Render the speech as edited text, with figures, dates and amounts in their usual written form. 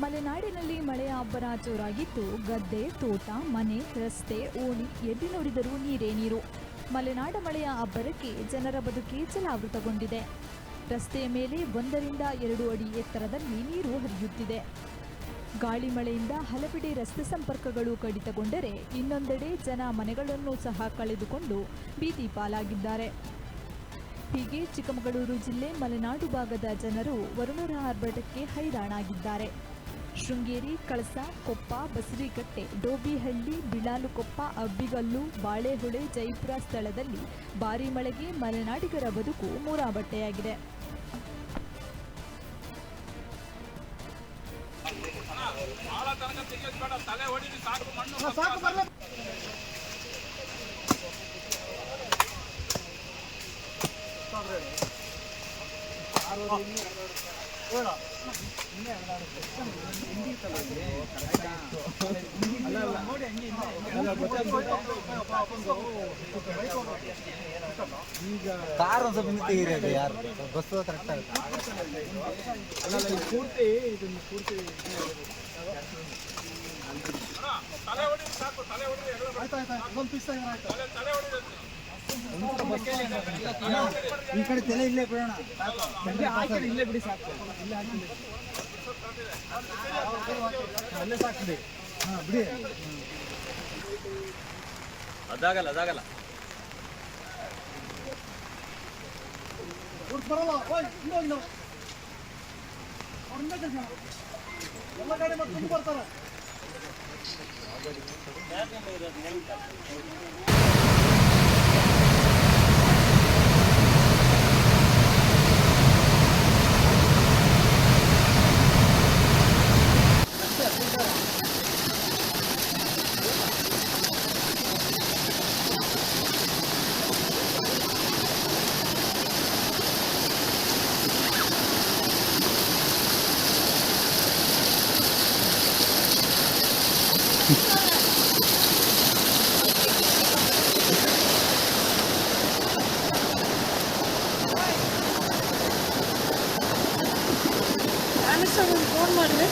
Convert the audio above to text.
ಮಲೆನಾಡಿನಲ್ಲಿ ಮಳೆಯ ಅಬ್ಬರ ಜೋರಾಗಿದ್ದು ಗದ್ದೆ, ತೋಟ, ಮನೆ, ರಸ್ತೆ, ಓಣಿ ಎಲ್ಲಿ ನೋಡಿದರೂ ನೀರೇ ನೀರು. ಮಲೆನಾಡ ಮಳೆಯ ಅಬ್ಬರಕ್ಕೆ ಜನರ ಬದುಕೇ ಜಲಾವೃತಗೊಂಡಿದೆ. ರಸ್ತೆಯ ಮೇಲೆ 1-2 ಅಡಿ ಎತ್ತರದಲ್ಲಿ ನೀರು ಹರಿಯುತ್ತಿದೆ. ಗಾಳಿ ಮಳೆಯಿಂದ ಹಲವೆಡೆ ರಸ್ತೆ ಸಂಪರ್ಕಗಳು ಕಡಿತಗೊಂಡರೆ ಇನ್ನೊಂದೆಡೆ ಜನ ಮನೆಗಳನ್ನು ಸಹ ಕಳೆದುಕೊಂಡು ಬೀದಿ ಪಾಲಾಗಿದ್ದಾರೆ. ಹೀಗೆ ಚಿಕ್ಕಮಗಳೂರು ಜಿಲ್ಲೆ ಮಲೆನಾಡು ಭಾಗದ ಜನರು ವರುಣರ ಆರ್ಭಟಕ್ಕೆ ಹೈರಾಣಾಗಿದ್ದಾರೆ. ಶೃಂಗೇರಿ, ಕಳಸ, ಕೊಪ್ಪ, ಬಸರಿಕಟ್ಟೆ, ಡೋಬಿಹಳ್ಳಿ, ಬಿಳಾಲುಕೊಪ್ಪ, ಅಬ್ಬಿಗಲ್ಲು, ಬಾಳೆಹೊಳೆ, ಜೈಪುರ ಸ್ಥಳದಲ್ಲಿ ಭಾರೀ ಮಳೆಗೆ ಮಲೆನಾಡಿಗರ ಬದುಕು ಮೂರಾಬಟ್ಟೆಯಾಗಿದೆ. ಕಾರ್ ಒಂದು ಸ್ವಲ್ಪ ತೆಗೀರಿ, ಯಾರು ಬಸ್ ಕರೆಕ್ಟ್ ಆಗುತ್ತೆ. ಪೂರ್ತಿ ಇದನ್ನು ಪೂರ್ತಿ ಈ ಕಡೆ ತಲೆ ಇಲ್ಲೇ ಬಿಡೋಣ, ಇಲ್ಲೇ ಬಿಡಿ ಸಾಕು, ಅಲ್ಲೇ ಸಾಕು ಬಿಡಿ. ಹಾಂ ಬಿಡಿ, ಅದಾಗಲ್ಲ ಬರಲ್ಲ. ಎಲ್ಲ ಗಾಡಿ ಮತ್ತೆ ತುಂಬ ಬರ್ತಾರೆ. ಫೋನ್ ಮಾಡಿದ್ರೆ